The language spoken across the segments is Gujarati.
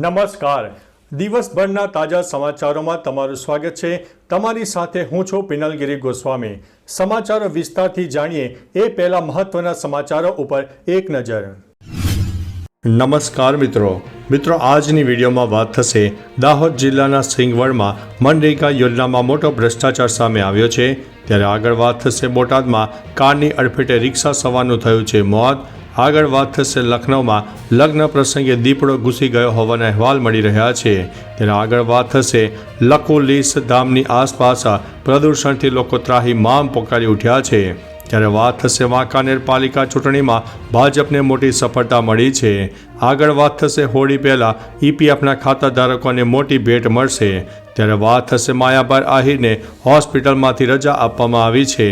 નમસ્કાર. દિવસભરના તાજા સમાચારોમાં તમારું સ્વાગત છે. તમારી સાથે હું છું પિનલગીરી ગોસ્વામી. સમાચારો વિસ્તારથી જાણીએ એ પહેલા મહત્વના સમાચારો ઉપર એક નજર. નમસ્કાર મિત્રો આજની વિડીયોમાં વાત થશે દાહોદ જિલ્લાના સિંગવડમાં મનરેગા યોજનામાં મોટો ભ્રષ્ટાચાર સામે આવ્યો છે. ત્યારે આગળ વાત થશે બોટાદમાં કારની અડફેટે રિક્ષા સવારનું થયું છે મોત. આગળ વાત થશે લખનૌમાં લગ્ન પ્રસંગે દીપડો ઘૂસી ગયો હોવાના અહેવાલ મળી રહ્યા છે. ત્યારે આગળ વાત થશે લકુલીસ ધામની આસપાસ પ્રદૂષણથી લોકો ત્રાહિમામ પોકારી ઉઠ્યા છે. ત્યારે વાત થશે વાંકાનેર પાલિકા ચૂંટણીમાં ભાજપને મોટી સફળતા મળી છે. આગળ વાત થશે હોળી પહેલાં ઈપીએફના ખાતાધારકોને મોટી ભેટ મળશે. ત્યારે વાત થશે માયાભાર આહિરને હોસ્પિટલમાંથી રજા આપવામાં આવી છે.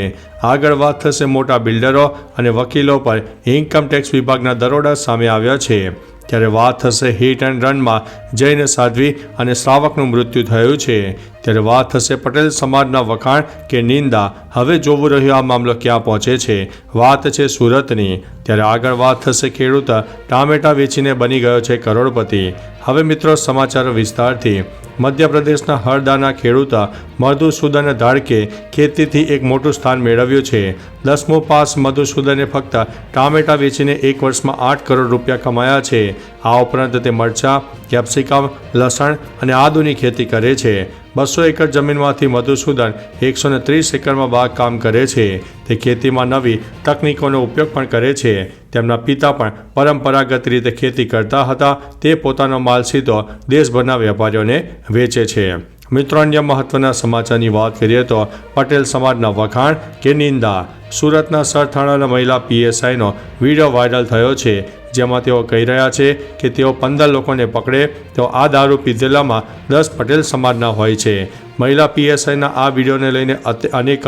આગળ વાત થશે મોટા બિલ્ડરો અને વકીલો પર ઇન્કમટેક્સ વિભાગના દરોડા સામે આવ્યા છે. ત્યારે વાત થશે હિટ એન્ડ રનમાં જૈન સાધ્વી અને શ્રાવકનું મૃત્યુ થયું છે. ત્યારે વાત થશે પટેલ સમાજના વખાણ કે નિંદા. હવે જોવું રહ્યું આ મામલો ક્યાં પહોંચે છે. વાત છે સુરતની. ત્યારે આગળ વાત થશે ખેડૂત ટામેટા વેચીને બની ગયો છે કરોડપતિ. હવે મિત્રો સમાચારો વિસ્તારથી. મધ્યપ્રદેશના હરદાના ખેડૂત મધુસૂદન ધાડકે ખેતીથી એક મોટું સ્થાન મેળવ્યું છે. 10મો પાસ મધુસૂદને ફક્ત ટામેટા વેચીને એક વર્ષમાં 8 કરોડ રૂપિયા કમાયા છે. આ ઉપરાંત તે મરચાં, કેપ્સિકમ, લસણ અને આદુની ખેતી કરે છે. 200 એકર જમીનમાંથી મધુસૂદન 130 એકરમાં બાગકામ કરે છે. તે ખેતીમાં નવી તકનીકોનો ઉપયોગ પણ કરે છે. તેમના પિતા પણ પરંપરાગત રીતે ખેતી કરતા હતા. તે પોતાનો માલ સીધો દેશભરના વેપારીઓને વેચે છે. મિત્રો અન્ય મહત્વના સમાચારની વાત કરીએ તો પટેલ સમાજના વખાણ કે નિંદા. સુરતના સરથાણાના મહિલા પીએસઆઈનો વિડીયો વાયરલ થયો છે. જેમાં તેઓ કહી રહ્યા છે કે તેઓ 15 લોકોને પકડે તો આ દારૂ પીધેલામાં 10 પટેલ સમાજના હોય છે. મહિલા પીએસઆઈના આ વિડીયોને લઈને અનેક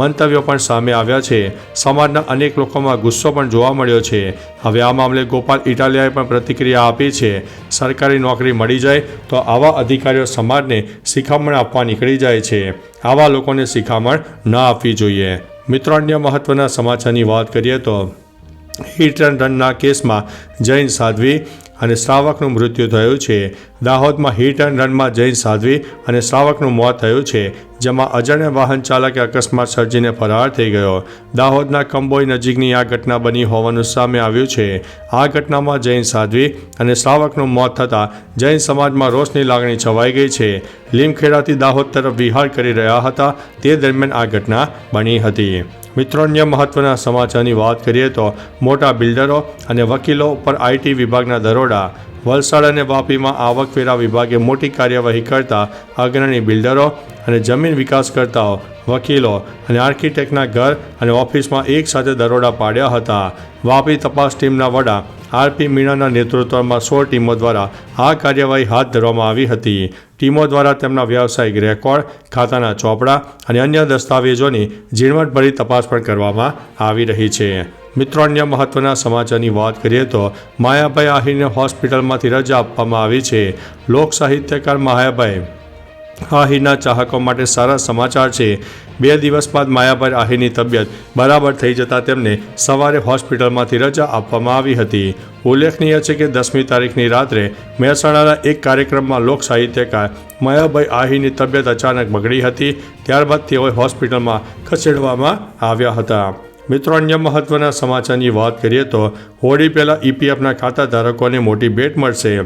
મંતવ્યો પણ સામે આવ્યા છે. સમાજના અનેક લોકોમાં ગુસ્સો પણ જોવા મળ્યો છે. હવે આ મામલે ગોપાલ ઇટાલિયાએ પણ પ્રતિક્રિયા આપી છે. સરકારી નોકરી મળી જાય તો આવા અધિકારીઓ સમાજને શિખામણ આપવા નીકળી જાય છે. આવા લોકોને શિખામણ ન આપવી જોઈએ. મિત્રો અન્ય મહત્વના સમાચારની વાત કરીએ તો હિટ એન્ડ રનના કેસમાં જૈન સાધ્વી અને શ્રાવકનું મૃત્યુ થયું છે. દાહોદમાં હિટ એન્ડ રનમાં જૈન સાધ્વી અને શ્રાવકનું મોત થયું છે. જેમાં અજાણ્યા વાહન ચાલકે અકસ્માત સર્જીને ફરાર થઈ ગયો. દાહોદના કંબોઈ નજીકની આ ઘટના બની હોવાનું સામે આવ્યું છે. આ ઘટનામાં જૈન સાધ્વી અને શ્રાવકનું મોત થતાં જૈન સમાજમાં રોષની લાગણી છવાઈ ગઈ છે. લીમખેડાથી દાહોદ તરફ વિહાર કરી રહ્યા હતા તે દરમિયાન આ ઘટના બની હતી. મિત્રો અન્ય મહત્વના સમાચારની વાત કરીએ તો મોટા બિલ્ડરો અને વકીલો ઉપર આઈટી વિભાગના દરોડા. વલસાડ અને વાપીમાં આવકવેરા વિભાગે મોટી કાર્યવાહી કરતા અગ્રણી બિલ્ડરો અને જમીન વિકાસકર્તાઓ, વકીલો અને આર્કિટેક્ટના ઘર અને ઓફિસમાં એક સાથે દરોડા પાડ્યા હતા. વાપી તપાસ ટીમના વડા આરપી મીણાના નેતૃત્વમાં 100 ટીમો દ્વારા આ કાર્યવાહી હાથ ધરવામાં આવી હતી. ટીમો દ્વારા તેમના વ્યાવસાયિક રેકોર્ડ, ખાતાના ચોપડા અને અન્ય દસ્તાવેજોની ઝીણવટભરી તપાસ પણ કરવામાં આવી રહી છે. મિત્રો અન્ય મહત્વના સમાચારની વાત કરીએ તો માયાભાઈ આહિરને હોસ્પિટલમાંથી રજા આપવામાં આવી છે. લોક સાહિત્યકાર માયાભાઈ આહિરના ચાહકો માટે સારા સમાચાર છે. 2 દિવસ બાદ માયાભાઈ આહિરની તબિયત બરાબર થઈ જતાં તેમને સવારે હોસ્પિટલમાંથી રજા આપવામાં આવી હતી. ઉલ્લેખનીય છે કે 10મી તારીખની રાત્રે મહેસાણાના એક કાર્યક્રમમાં લોક સાહિત્યકાર માયાભાઈ આહિરની તબિયત અચાનક બગડી હતી. ત્યારબાદ તેઓએ હોસ્પિટલમાં ખસેડવામાં આવ્યા હતા. મિત્રો અન્ય મહત્વના સમાચારની વાત કરીએ તો હોળી પહેલાં ઈપીએફના ખાતાધારકોને મોટી ભેટ મળશે.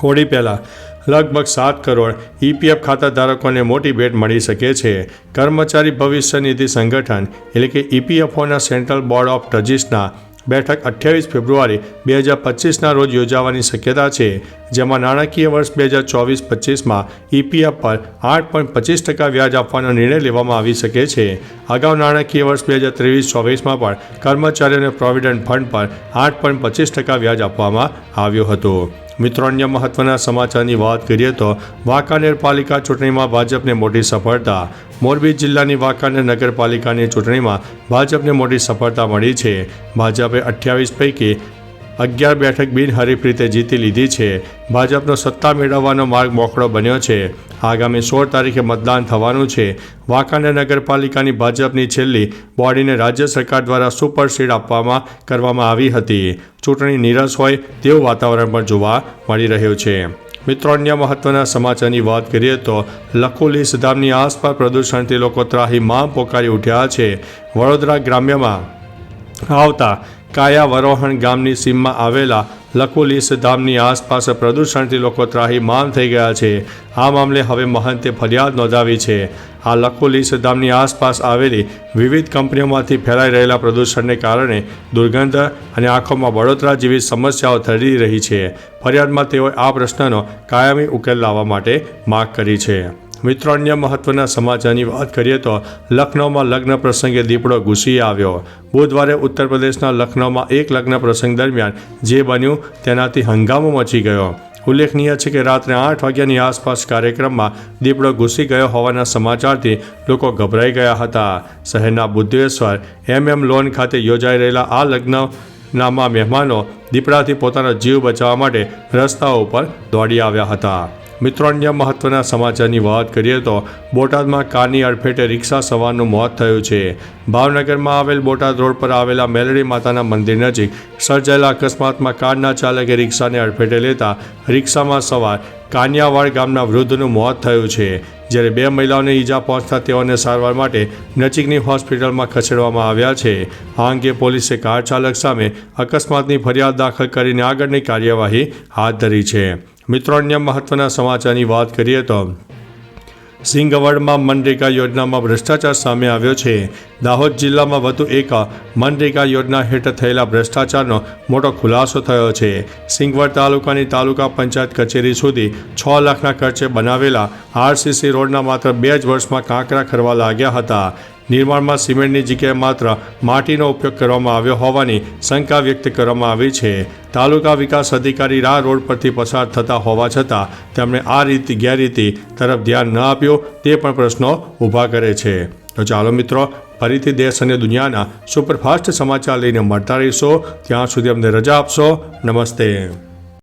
હોળી પહેલાં લગભગ 7 કરોડ ઈપીએફ ખાતાધારકોને મોટી ભેટ મળી શકે છે. કર્મચારી ભવિષ્ય નિધિ સંગઠન એટલે કે ઈપીએફઓના સેન્ટ્રલ બોર્ડ ઓફ ટ્રસ્ટીસના બેઠક 28 ફેબ્રુઆરી 2025ના રોજ યોજાવાની શક્યતા છે. જેમાં નાણાકીય વર્ષ 2024-25માં ઈપીએફ પર 8.25% વ્યાજ આપવાનો નિર્ણય લેવામાં આવી શકે છે. અગાઉ નાણાકીય વર્ષ 2023-24માં પણ કર્મચારીઓને પ્રોવિડન્ટ ફંડ પર 8.25% વ્યાજ આપવામાં આવ્યું હતું. મિત્રો અન્ય મહત્વના સમાચારની વાત કરીએ તો વાંકાનેર પાલિકા ચૂંટણીમાં ભાજપને મોટી સફળતા. મોરબી જિલ્લાની વાંકાનેર નગરપાલિકાની ચૂંટણીમાં ભાજપને મોટી સફળતા મળી છે. ભાજપે 28 પૈકી 11 બેઠક બિનહરીફ રીતે જીતી લીધી છે. ભાજપનો સત્તા મેળવવાનો માર્ગ મોકળો બન્યો છે. આગામી 16 તારીખે મતદાન થવાનું છે. વાંકાનેર નગરપાલિકાની ભાજપની છેલ્લી બોડીને રાજ્ય સરકાર દ્વારા સુપરસીડ કરવામાં આવી હતી. ચૂંટણી નીરસ હોય તેવું વાતાવરણ પણ જોવા મળી રહ્યું છે. મિત્રો, અન્ય મહત્વના સમાચારની વાત કરીએ તો લખોલી ધામની આસપાસ પ્રદૂષણથી લોકો ત્રાહિમામ પોકારી ઉઠ્યા છે. વડોદરા ગ્રામ્યમાં આવતા કાયાવરોહણ ગામની સીમમાં આવેલા લખોલી ધામની આસપાસ પ્રદૂષણથી લોકો ત્રાહિમામ થઈ ગયા છે. આ મામલે હવે મહંતે ફરિયાદ નોંધાવી છે. આ લખોલી ધામની આસપાસ આવેલી વિવિધ કંપનીઓમાંથી ફેલાઈ રહેલા પ્રદૂષણને કારણે દુર્ગંધ અને આંખોમાં બળતરા જેવી સમસ્યાઓ થઈ રહી છે. ફરિયાદમાં તેઓએ આ પ્રશ્નનો કાયમી ઉકેલ લાવવા માટે માગ કરી છે. મિત્રો, અન્ય મહત્વના સમાચારની વાત કરીએ તો લખનૌમાં લગ્ન પ્રસંગે દીપડો ઘૂસી આવ્યો. બુધવારે ઉત્તર પ્રદેશના લખનૌમાં એક લગ્ન પ્રસંગ દરમિયાન જે બન્યું તેનાથી હંગામો મચી ગયો. ઉલ્લેખનીય છે કે રાત્રે 8 વાગ્યાની આસપાસ કાર્યક્રમમાં દીપડો ઘૂસી ગયો હોવાના સમાચારથી લોકો ગભરાઈ ગયા હતા. શહેરના બુદ્ધેશ્વર લોન ખાતે યોજાઈ રહેલા આ લગ્નનામાં મહેમાનો દીપડાથી પોતાનો જીવ બચાવવા માટે રસ્તાઓ ઉપર દોડી આવ્યા હતા. મિત્રો, અન્ય મહત્વના સમાચારની વાત કરીએ તો બોટાદમાં કારની અડફેટે રિક્ષા સવારનું મોત થયું છે. ભાવનગરમાં આવેલ બોટાદ રોડ પર આવેલા મેલડી માતાના મંદિર નજીક સર્જાયેલા અકસ્માતમાં કારના ચાલકે રિક્ષાને અડફેટે લેતા રિક્ષામાં સવાર કાનિયાવાડ ગામના વૃદ્ધનું મોત થયું છે. જ્યારે 2 મહિલાઓને ઈજા પહોંચતા તેઓને સારવાર માટે નજીકની હોસ્પિટલમાં ખસેડવામાં આવ્યા છે. આ અંગે પોલીસે કાર ચાલક સામે અકસ્માતની ફરિયાદ દાખલ કરીને આગળની કાર્યવાહી હાથ ધરી છે. મિત્રો, અન્ય મહત્વના સમાચારની વાત કરીએ તો સિંગવડમાં મનરેગા યોજનામાં ભ્રષ્ટાચાર સામે આવ્યો છે. દાહોદ જિલ્લામાં વધુ એક મનરેગા યોજના હેઠળ થયેલા ભ્રષ્ટાચારનો મોટો ખુલાસો થયો છે. સિંગવડ તાલુકાની તાલુકા પંચાયત કચેરી સુધી 6 લાખના ખર્ચે બનાવેલા RCC રોડના માત્ર 2 જ વર્ષમાં કાંકરા ખરવા લાગ્યા હતા. નિર્માણમાં સિમેન્ટની જગ્યાએ માત્ર માટીનો ઉપયોગ કરવામાં આવ્યો હોવાની શંકા વ્યક્ત કરવામાં આવી છે. તાલુકા વિકાસ અધિકારી આ રોડ પરથી પસાર થતા હોવા છતાં તેમણે આ ગેરરીતિ તરફ ધ્યાન ન આપ્યું તે પણ પ્રશ્નો ઊભા કરે છે. તો ચાલો મિત્રો, ફરીથી દેશ અને દુનિયાના સુપરફાસ્ટ સમાચાર લઈને મળતા રહીશો. ત્યાં સુધી અમને રજા આપશો. નમસ્તે.